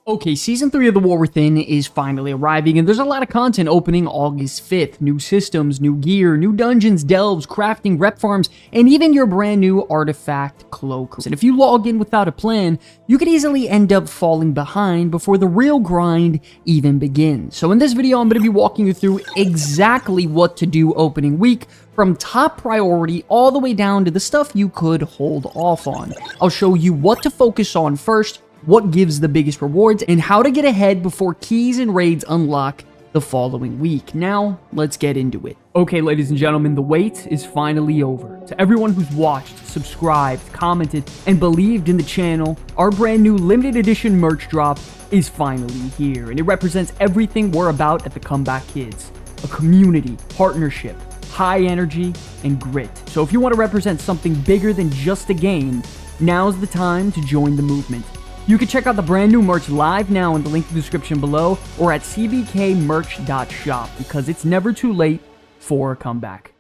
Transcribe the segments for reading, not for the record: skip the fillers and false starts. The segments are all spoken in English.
Okay, Season 3 of The War Within is finally arriving, and there's a lot of content opening August 5th. New systems, new gear, new dungeons, delves, crafting, rep farms, and even your brand new artifact cloak. And if you log in without a plan, you could easily end up falling behind before the real grind even begins. So in this video, I'm going to be walking you through exactly what to do opening week, from top priority all the way down to the stuff you could hold off on. I'll show you what to focus on first, what gives the biggest rewards, and how to get ahead before keys and raids unlock the following week. Now, let's get into it. Okay, ladies and gentlemen, the wait is finally over. To everyone who's watched, subscribed, commented, and believed in the channel, our brand new limited edition merch drop is finally here, and it represents everything we're about at the Comeback Kids. A community, partnership, high energy, and grit. So if you want to represent something bigger than just a game, now's the time to join the movement. You can check out the brand new merch live now in the link in the description below or at cbkmerch.shop, because it's never too late for a comeback.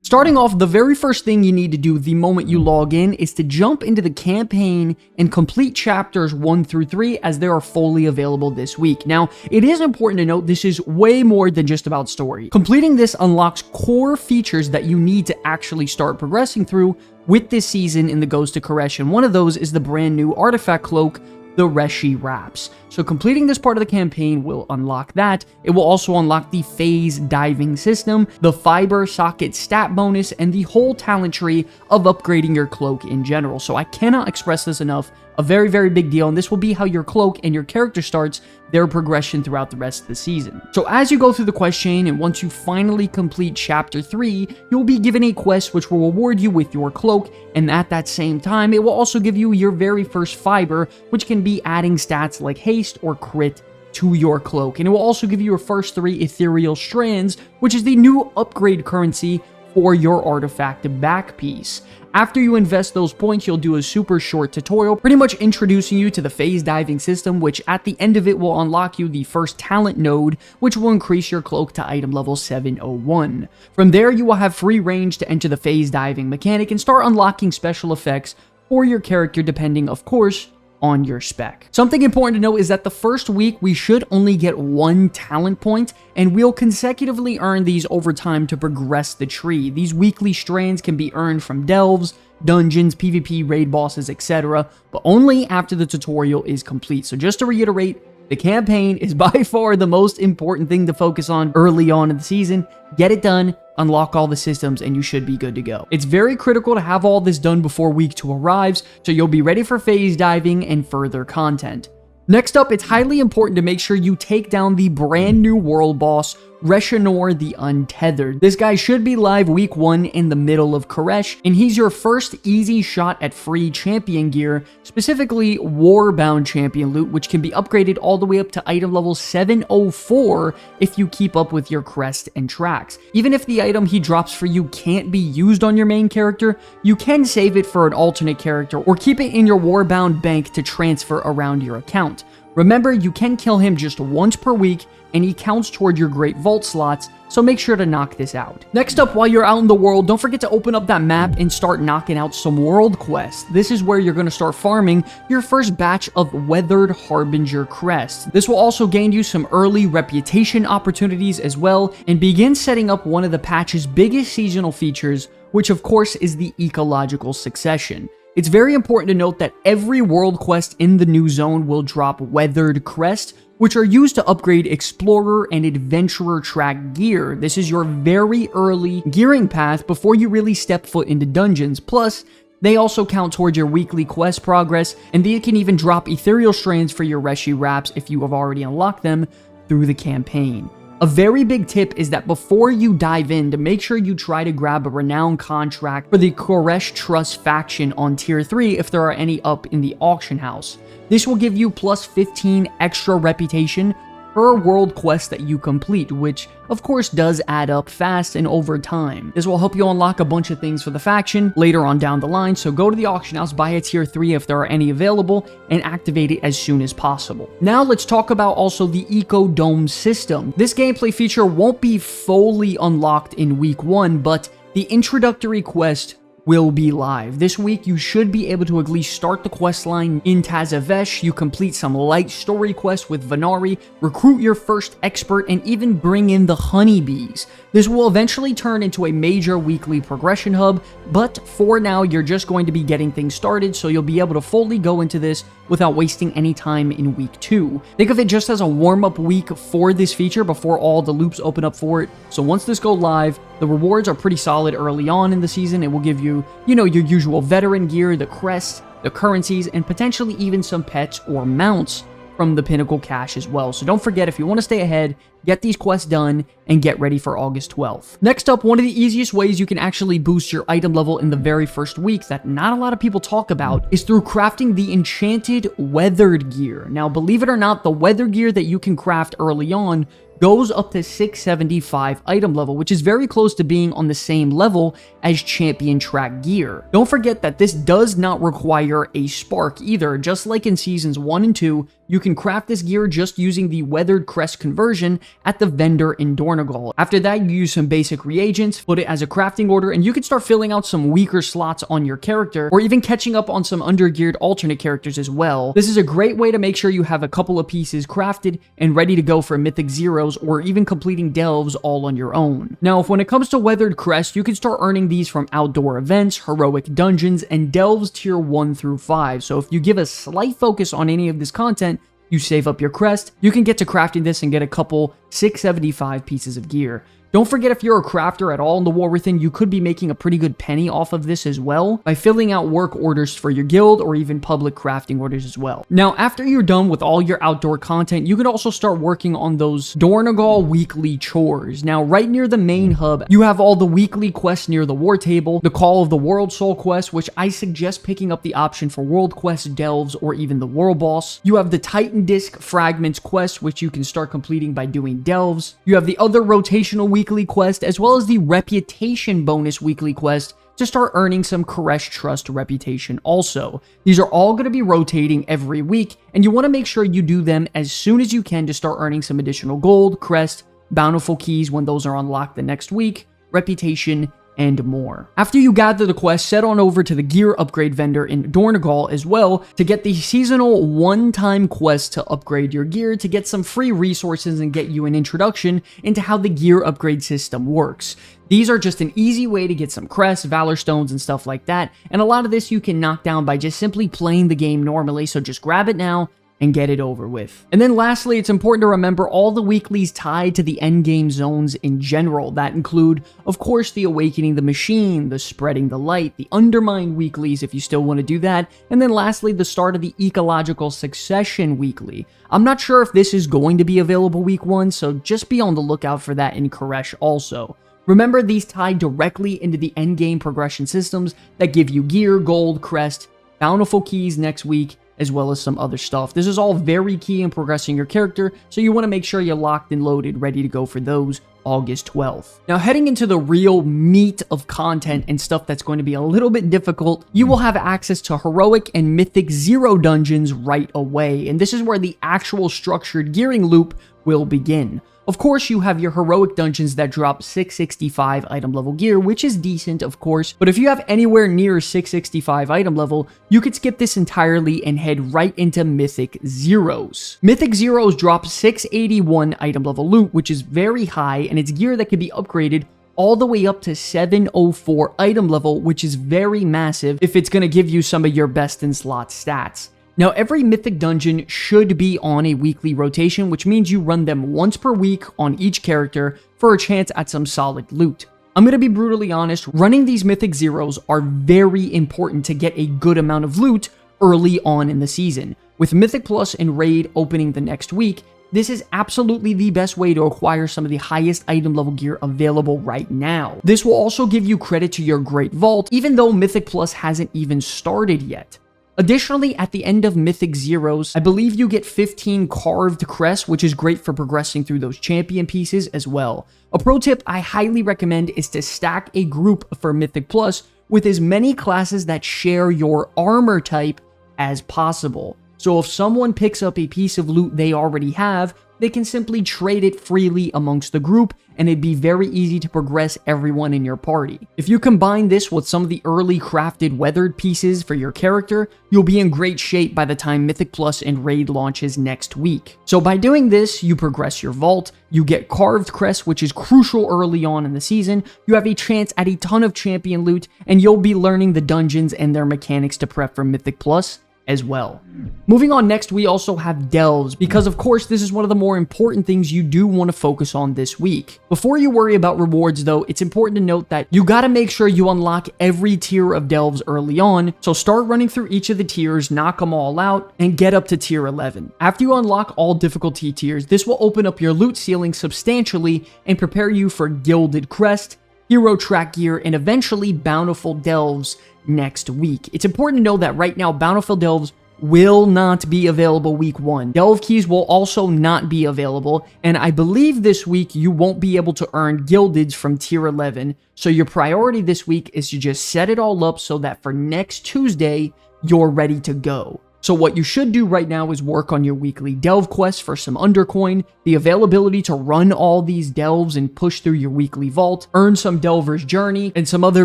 Starting off, the very first thing you need to do the moment you log in is to jump into the campaign and complete chapters 1 through 3, as they are fully available this week. Now, it is important to note this is way more than just about story. Completing this unlocks core features that you need to actually start progressing through with this season in the Ghost of Koresh, and one of those is the brand new artifact cloak, the Reshii Wraps. So completing this part of the campaign will unlock that. It will also unlock the phase diving system, the fiber socket stat bonus, and the whole talent tree of upgrading your cloak in general. So I cannot express this enough. A very, very big deal, and this will be how your cloak and your character starts their progression throughout the rest of the season. So as you go through the quest chain, and once you finally complete Chapter 3, you'll be given a quest which will reward you with your cloak, and at that same time, it will also give you your very first fiber, which can be adding stats like haste or crit to your cloak. And it will also give you your first 3 ethereal strands, which is the new upgrade currency for your artifact back piece. After you invest those points, you'll do a super short tutorial, pretty much introducing you to the phase diving system, which at the end of it will unlock you the first talent node, which will increase your cloak to item level 701. From there, you will have free range to enter the phase diving mechanic and start unlocking special effects for your character, depending, of course, on your spec. Something important to note is that the first week we should only get 1 talent point, and we'll consecutively earn these over time to progress the tree. These weekly strands can be earned from delves, dungeons, PvP, raid bosses, etc., but only after the tutorial is complete. So just to reiterate, the campaign is by far the most important thing to focus on early on in the season. Get it done, unlock all the systems, and you should be good to go. It's very critical to have all this done before week 2 arrives, so you'll be ready for phase diving and further content. Next up, it's highly important to make sure you take down the brand new world boss, Reshii the Untethered. This guy should be live week 1 in the middle of Koresh, and he's your first easy shot at free champion gear, specifically Warbound champion loot, which can be upgraded all the way up to item level 704 if you keep up with your crest and tracks. Even if the item he drops for you can't be used on your main character, you can save it for an alternate character or keep it in your Warbound bank to transfer around your account. Remember, you can kill him just once per week, and he counts toward your Great Vault slots, so make sure to knock this out. Next up, while you're out in the world, don't forget to open up that map and start knocking out some world quests. This is where you're going to start farming your first batch of Weathered Harbinger crests. This will also gain you some early reputation opportunities as well, and begin setting up one of the patch's biggest seasonal features, which of course is the ecological succession. It's very important to note that every world quest in the new zone will drop Weathered Crest, which are used to upgrade Explorer and Adventurer track gear. This is your very early gearing path before you really step foot into dungeons. Plus, they also count towards your weekly quest progress, and they can even drop ethereal strands for your Reshii Wraps if you have already unlocked them through the campaign. A very big tip is that before you dive in, to make sure you try to grab a Renown contract for the Koresh Trust faction on tier 3 if there are any up in the auction house. This will give you plus 15 extra reputation per world quest that you complete, which of course does add up fast and over time. This will help you unlock a bunch of things for the faction later on down the line, so go to the auction house, buy a tier 3 if there are any available, and activate it as soon as possible. Now let's talk about also the Eco Dome system. This gameplay feature won't be fully unlocked in week 1, but the introductory quest will be live. This week, you should be able to at least start the quest line in Tazavesh, you complete some light story quests with Venari, recruit your first expert, and even bring in the honeybees. This will eventually turn into a major weekly progression hub, but for now, you're just going to be getting things started, so you'll be able to fully go into this without wasting any time in week 2. Think of it just as a warm-up week for this feature before all the loops open up for it. So once this go live, the rewards are pretty solid early on in the season. It will give you, your usual veteran gear, the crest, the currencies, and potentially even some pets or mounts from the Pinnacle Cache as well. So don't forget, if you want to stay ahead, get these quests done, and get ready for August 12th. Next up, one of the easiest ways you can actually boost your item level in the very first week that not a lot of people talk about is through crafting the enchanted weathered gear. Now, believe it or not, the weather gear that you can craft early on goes up to 675 item level, which is very close to being on the same level as champion track gear. Don't forget that this does not require a spark either. Just like in seasons 1 and 2, you can craft this gear just using the weathered crest conversion at the vendor in Dornogal. After that, you use some basic reagents, put it as a crafting order, and you can start filling out some weaker slots on your character, or even catching up on some undergeared alternate characters as well. This is a great way to make sure you have a couple of pieces crafted and ready to go for Mythic Zeros, or even completing delves all on your own. Now, if when it comes to weathered crest, you can start earning these from outdoor events, heroic dungeons, and delves tier 1 through 5. So if you give a slight focus on any of this content, you save up your crest, you can get to crafting this and get a couple 675 pieces of gear. Don't forget, if you're a crafter at all in the War Within, you could be making a pretty good penny off of this as well by filling out work orders for your guild or even public crafting orders as well. Now, after you're done with all your outdoor content, you can also start working on those Dornogal weekly chores. Now, right near the main hub, you have all the weekly quests near the war table, the Call of the World Soul quest, which I suggest picking up the option for World Quest delves or even the World Boss. You have the Titan Disc Fragments quest, which you can start completing by doing delves. You have the other rotational weekly quest, as well as the reputation bonus weekly quest to start earning some Koresh Trust reputation also. These are all going to be rotating every week, and you want to make sure you do them as soon as you can to start earning some additional gold, crest, bountiful keys when those are unlocked the next week, reputation, and more. After you gather the quest, head on over to the gear upgrade vendor in Dornogal as well to get the seasonal one-time quest to upgrade your gear to get some free resources and get you an introduction into how the gear upgrade system works. These are just an easy way to get some crests, valor stones, and stuff like that, and a lot of this you can knock down by just simply playing the game normally, so just grab it now and get it over with. And then lastly, it's important to remember all the weeklies tied to the endgame zones in general. That include, of course, the Awakening the Machine, the Spreading the Light, the Undermine weeklies if you still want to do that, and then lastly, the start of the Ecological Succession weekly. I'm not sure if this is going to be available week 1, so just be on the lookout for that in Koresh also. Remember, these tie directly into the endgame progression systems that give you gear, gold, crest, bountiful keys next week, as well as some other stuff. This is all very key in progressing your character, so you want to make sure you're locked and loaded, ready to go for those August 12th. Now, heading into the real meat of content and stuff that's going to be a little bit difficult, you will have access to Heroic and Mythic Zero dungeons right away, and this is where the actual structured gearing loop will begin. Of course, you have your heroic dungeons that drop 665 item level gear, which is decent, of course, but if you have anywhere near 665 item level, you could skip this entirely and head right into Mythic Zeros. Mythic Zeros drop 681 item level loot, which is very high, and it's gear that can be upgraded all the way up to 704 item level, which is very massive if it's going to give you some of your best in slot stats. Now, every Mythic dungeon should be on a weekly rotation, which means you run them once per week on each character for a chance at some solid loot. I'm going to be brutally honest, running these Mythic Zeros are very important to get a good amount of loot early on in the season. With Mythic Plus and Raid opening the next week, this is absolutely the best way to acquire some of the highest item level gear available right now. This will also give you credit to your Great Vault, even though Mythic Plus hasn't even started yet. Additionally, at the end of Mythic Zeros, I believe you get 15 carved crests, which is great for progressing through those champion pieces as well. A pro tip I highly recommend is to stack a group for Mythic Plus with as many classes that share your armor type as possible. So if someone picks up a piece of loot they already have, they can simply trade it freely amongst the group, and it'd be very easy to progress everyone in your party. If you combine this with some of the early crafted weathered pieces for your character, you'll be in great shape by the time Mythic Plus and Raid launches next week. So by doing this, you progress your vault, you get carved crests, which is crucial early on in the season, you have a chance at a ton of champion loot, and you'll be learning the dungeons and their mechanics to prep for Mythic Plus as well. Moving on next, we also have delves, because of course this is one of the more important things you do want to focus on this week. Before you worry about rewards though, it's important to note that you gotta make sure you unlock every tier of delves early on, so start running through each of the tiers, knock them all out, and get up to tier 11. After you unlock all difficulty tiers, this will open up your loot ceiling substantially and prepare you for Gilded Crest, Hero Track Gear, and eventually Bountiful Delves next week. It's important to know that right now, Bountiful Delves will not be available week 1. Delve keys will also not be available, and I believe this week you won't be able to earn Gildeds from tier 11, so your priority this week is to just set it all up so that for next Tuesday, you're ready to go. So what you should do right now is work on your weekly delve quests for some undercoin, the availability to run all these delves and push through your weekly vault, earn some Delver's Journey, and some other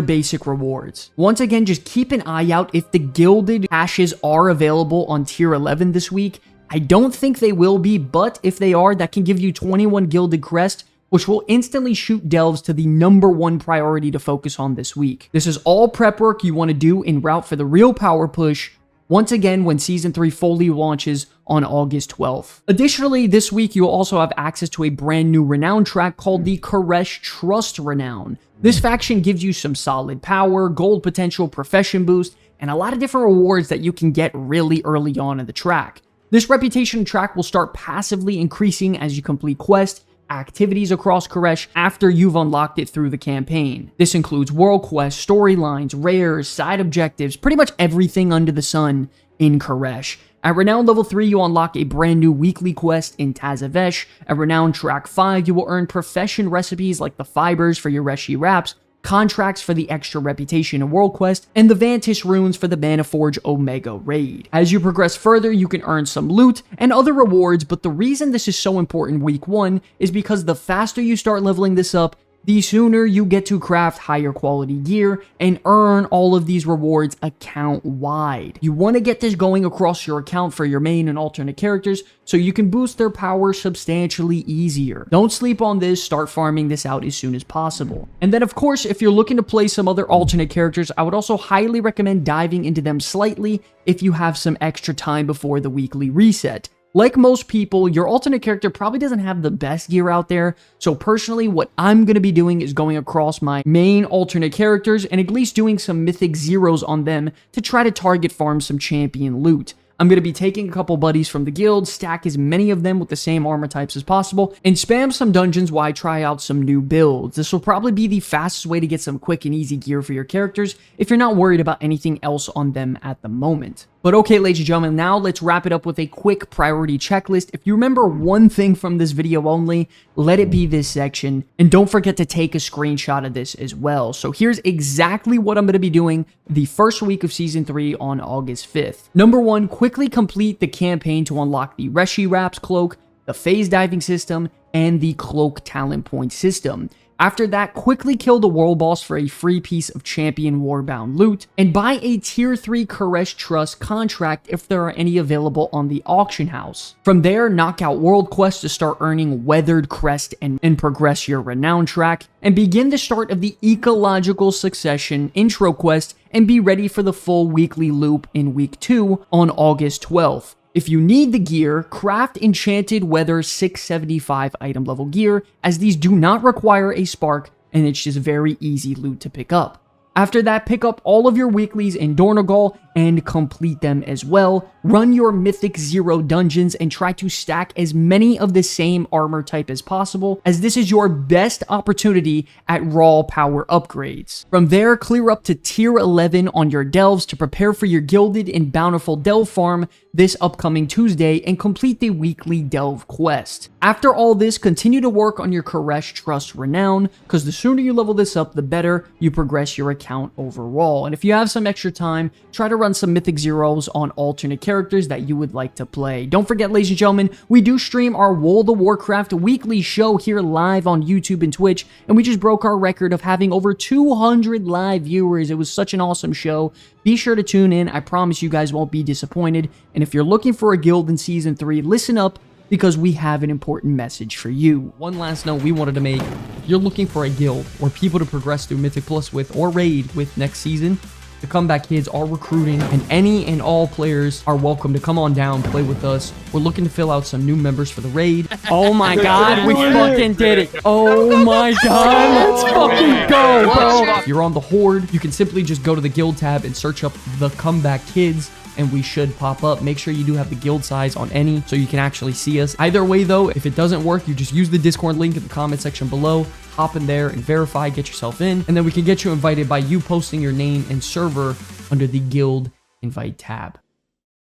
basic rewards. Once again, just keep an eye out if the gilded hashes are available on tier 11 this week. I don't think they will be, but if they are, that can give you 21 gilded crest, which will instantly shoot delves to the #1 priority to focus on this week. This is all prep work you want to do en route for the real power push once again when Season 3 fully launches on August 12th. Additionally, this week you'll also have access to a brand new Renown track called the Koresh Trust Renown. This faction gives you some solid power, gold potential, profession boost, and a lot of different rewards that you can get really early on in the track. This reputation track will start passively increasing as you complete quests, activities across Koresh after you've unlocked it through the campaign. This includes world quests, storylines, rares, side objectives, pretty much everything under the sun in Koresh. At Renown level 3, you unlock a brand new weekly quest in Tazavesh. At Renown track 5, you will earn profession recipes like the fibers for your Reshii Wraps, contracts for the extra reputation and world quest, and the Vantish runes for the Manaforge Omega raid. As you progress further, you can earn some loot and other rewards, but the reason this is so important week 1 is because the faster you start leveling this up, the sooner you get to craft higher quality gear and earn all of these rewards account-wide. You want to get this going across your account for your main and alternate characters so you can boost their power substantially easier. Don't sleep on this, start farming this out as soon as possible. And then of course, if you're looking to play some other alternate characters, I would also highly recommend diving into them slightly if you have some extra time before the weekly reset. Like most people, your alternate character probably doesn't have the best gear out there, so personally what I'm going to be doing is going across my main alternate characters and at least doing some mythic zeros on them to try to target farm some champion loot. I'm going to be taking a couple buddies from the guild, stack as many of them with the same armor types as possible, and spam some dungeons while I try out some new builds. This will probably be the fastest way to get some quick and easy gear for your characters if you're not worried about anything else on them at the moment. But okay, ladies and gentlemen, now let's wrap it up with a quick priority checklist. If you remember one thing from this video only, let it be this section. And don't forget to take a screenshot of this as well. So here's exactly what I'm going to be doing the first week of Season 3 on August 5th. Number 1, quickly complete the campaign to unlock the Reshii Wraps cloak, the phase diving system, and the cloak talent point system. After that, quickly kill the world boss for a free piece of champion warbound loot, and buy a tier 3 Koresh Trust contract if there are any available on the auction house. From there, knock out world quests to start earning weathered crest and progress your renown track, and begin the start of the ecological succession intro quest and be ready for the full weekly loop in week 2 on August 12th. If you need the gear, craft Enchanted Weather 675 item level gear, as these do not require a spark and it's just very easy loot to pick up. After that, pick up all of your weeklies in Dornogal and complete them as well. Run your Mythic Zero dungeons and try to stack as many of the same armor type as possible, as this is your best opportunity at raw power upgrades. From there, clear up to tier 11 on your delves to prepare for your gilded and bountiful delve farm this upcoming Tuesday and complete the weekly delve quest. After all this, continue to work on your Koresh Trust Renown, because the sooner you level this up, the better you progress your account overall. And if you have some extra time, try to run some Mythic Zeros on alternate characters that you would like to play. Don't forget, ladies and gentlemen, we do stream our World of Warcraft weekly show here live on YouTube and Twitch, and we just broke our record of having over 200 live viewers. It was such an awesome show. Be sure to tune in. I promise you guys won't be disappointed. And if you're looking for a guild in Season 3, listen up, because we have an important message for you. One last note we wanted to make: if you're looking for a guild or people to progress through Mythic Plus with or raid with next season, the Comeback Kids are recruiting, and any and all players are welcome to come on down, play with us. We're looking to fill out some new members for the raid. Oh my god, we fucking did it. Oh my god, let's fucking go, bro. If you're on the Horde, you can simply just go to the guild tab and search up the Comeback Kids, and we should pop up. Make sure you do have the guild size on any so you can actually see us. Either way though, if it doesn't work, you just use the Discord link in the comment section below. Hop in there and verify, get yourself in, and then we can get you invited by you posting your name and server under the guild invite tab.